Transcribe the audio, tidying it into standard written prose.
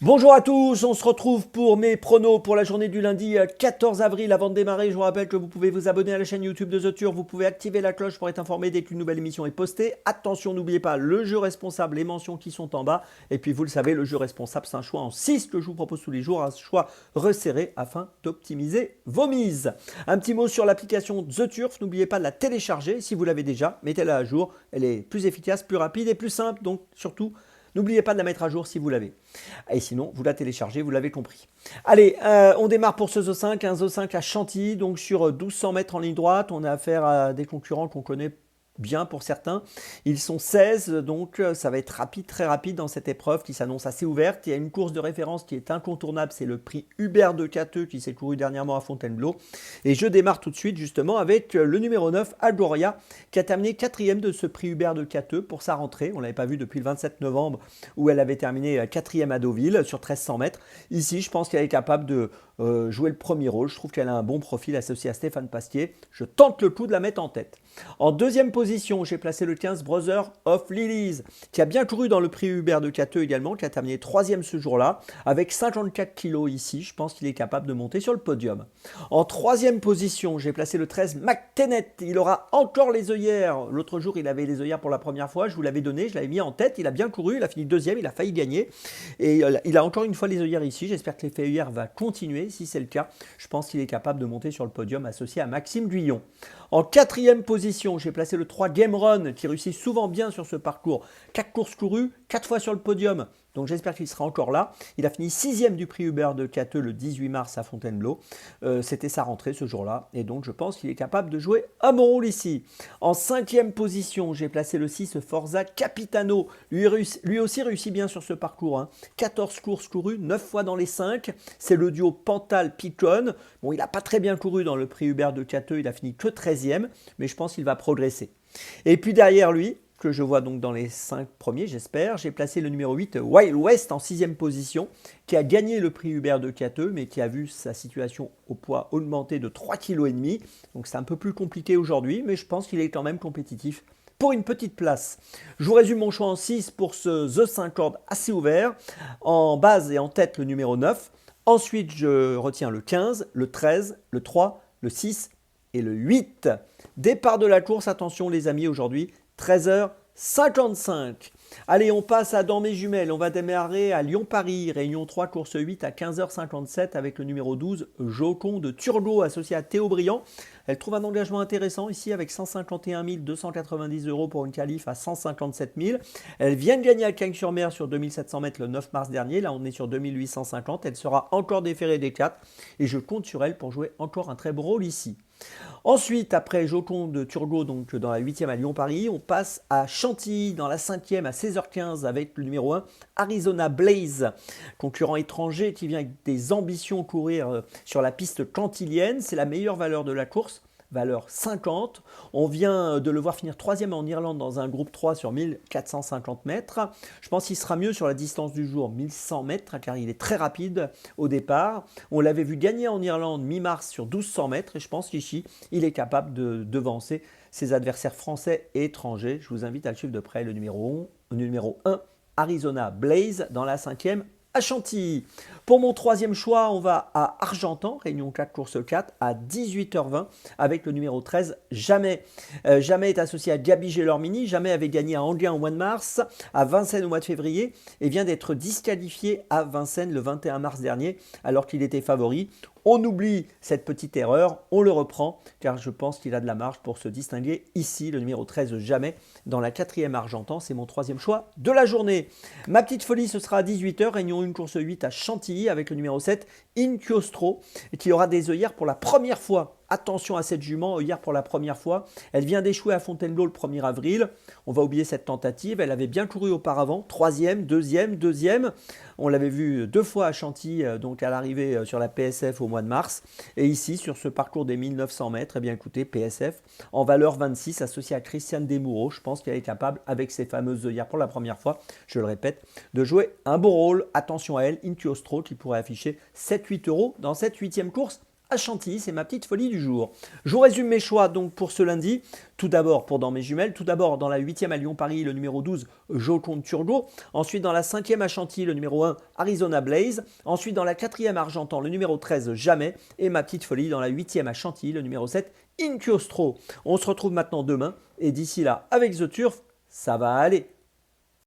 Bonjour à tous, on se retrouve pour mes pronos pour la journée du lundi 14 avril. Avant de démarrer, je vous rappelle que vous pouvez vous abonner à la chaîne YouTube de The Turf, vous pouvez activer la cloche pour être informé dès qu'une nouvelle émission est postée. Attention, n'oubliez pas le jeu responsable, les mentions qui sont en bas. Et puis vous le savez, le jeu responsable, c'est un choix en 6 que je vous propose tous les jours, un choix resserré afin d'optimiser vos mises. Un petit mot sur l'application The Turf, n'oubliez pas de la télécharger si vous l'avez déjà, mettez-la à jour, elle est plus efficace, plus rapide et plus simple, donc surtout, n'oubliez pas de la mettre à jour si vous l'avez. Et sinon, vous la téléchargez, vous l'avez compris. Allez, on démarre pour ce Zo5, un Zo5 à Chantilly, donc sur 1200 mètres en ligne droite. On a affaire à des concurrents qu'on connaît bien pour certains. Ils sont 16, donc ça va être rapide, très rapide dans cette épreuve qui s'annonce assez ouverte. Il y a une course de référence qui est incontournable, c'est le prix Hubert de Cateux qui s'est couru dernièrement à Fontainebleau. Et je démarre tout de suite justement avec le numéro 9, Agoria, qui a terminé 4e de ce prix Hubert de Cateux pour sa rentrée. On ne l'avait pas vu depuis le 27 novembre où elle avait terminé 4e à Deauville sur 1300 mètres. Ici, je pense qu'elle est capable de jouer le premier rôle. Je trouve qu'elle a un bon profil associé à Stéphane Pastier. Je tente le coup de la mettre en tête. En deuxième position, j'ai placé le 15 Brother of Lilies, qui a bien couru dans le prix Hubert de Cateux également, qui a terminé 3e ce jour-là, avec 54 kilos ici. Je pense qu'il est capable de monter sur le podium. En troisième position, j'ai placé le 13 McTennet. Il aura encore les œillères. L'autre jour, il avait les œillères pour la première fois. Je vous l'avais donné, je l'avais mis en tête. Il a bien couru, il a fini deuxième, il a failli gagner. Et il a encore une fois les œillères ici. J'espère que l'effet œillère va continuer. Si c'est le cas, je pense qu'il est capable de monter sur le podium associé à Maxime Guyon. En quatrième position, j'ai placé le 3 Game Run qui réussit souvent bien sur ce parcours. 4 courses courues, 4 fois sur le podium. Donc j'espère qu'il sera encore là. Il a fini 6e du prix Hubert de Cateux le 18 mars à Fontainebleau. C'était sa rentrée ce jour-là. Et donc je pense qu'il est capable de jouer un bon rôle ici. En cinquième position, j'ai placé le 6 Forza Capitano. Lui aussi réussit bien sur ce parcours. 14 courses courues, 9 fois dans les 5. C'est le duo Pantal-Picon. Bon, il n'a pas très bien couru dans le prix Hubert de Cateux. Il a fini que 13e. Mais je pense qu'il va progresser. Et puis derrière lui, que je vois donc dans les 5 premiers, j'espère. J'ai placé le numéro 8, Wild West, en 6e position, qui a gagné le prix Hubert de Cateux, mais qui a vu sa situation au poids augmenter de 3,5 kg. Donc c'est un peu plus compliqué aujourd'hui, mais je pense qu'il est quand même compétitif pour une petite place. Je vous résume mon choix en 6 pour ce The 5 cordes assez ouvert. En base et en tête, le numéro 9. Ensuite, je retiens le 15, le 13, le 3, le 6 et le 8. Départ de la course, attention les amis, aujourd'hui, 13h55. Allez, on passe à Dans mes jumelles. On va démarrer à Lyon-Paris, Réunion 3, course 8 à 15h57 avec le numéro 12, Jocon de Turgot, associé à Théo Briand. Elle trouve un engagement intéressant ici avec 151 290 € pour une qualif à 157 000. Elle vient de gagner à Cagnes-sur-Mer sur 2700 mètres le 9 mars dernier. Là, on est sur 2850. Elle sera encore déférée des 4 et je compte sur elle pour jouer encore un très beau rôle ici. Ensuite, après Jocon de Turgot, donc dans la 8e à Lyon-Paris, on passe à Chantilly dans la 5e à 16h15 avec le numéro 1, Arizona Blaze, concurrent étranger qui vient avec des ambitions courir sur la piste cantilienne. C'est la meilleure valeur de la course. Valeur 50. On vient de le voir finir 3e en Irlande dans un groupe 3 sur 1450 mètres. Je pense qu'il sera mieux sur la distance du jour, 1100 mètres, car il est très rapide au départ. On l'avait vu gagner en Irlande mi-mars sur 1200 mètres et je pense qu'ici, il est capable de devancer ses adversaires français et étrangers. Je vous invite à le suivre de près, le numéro 1, Arizona Blaze, dans la 5e à Chantilly. Pour mon troisième choix, on va à Argentan, Réunion 4, course 4, à 18h20, avec le numéro 13, Jamais. Jamais est associé à Gabi Gelormini. Jamais avait gagné à Anguin au mois de mars, à Vincennes au mois de février, et vient d'être disqualifié à Vincennes le 21 mars dernier, alors qu'il était favori. On oublie cette petite erreur, on le reprend, car je pense qu'il a de la marge pour se distinguer ici, le numéro 13, Jamais, dans la 4e Argentan. C'est mon troisième choix de la journée. Ma petite folie, ce sera à 18h, Réunion 1, course 8 à Chantilly, avec le numéro 7, Inchiostro, qui aura des œillères pour la première fois. Attention à cette jument, œillère pour la première fois. Elle vient d'échouer à Fontainebleau le 1er avril. On va oublier cette tentative. Elle avait bien couru auparavant. 3e, 2e, 2e. On l'avait vu 2 fois à Chantilly, donc à l'arrivée sur la PSF au mois de mars. Et ici, sur ce parcours des 1900 mètres, eh bien écoutez, PSF, en valeur 26, associée à Christiane Desmoureaux. Je pense qu'elle est capable, avec ses fameuses œillères pour la première fois, je le répète, de jouer un bon rôle. Attention à elle, Inchiostro, qui pourrait afficher 7-8 € dans cette 8e course à Chantilly, c'est ma petite folie du jour. Je vous résume mes choix donc pour ce lundi. Tout d'abord pour dans mes jumelles, tout d'abord dans la 8e à Lyon-Paris, le numéro 12, Joconde Turgot. Ensuite dans la 5e à Chantilly, le numéro 1, Arizona Blaze. Ensuite dans la 4e à Argentan, le numéro 13, Jamais. Et ma petite folie dans la 8e à Chantilly, le numéro 7, Inchiostro. On se retrouve maintenant demain et d'ici là, avec The Turf, ça va aller.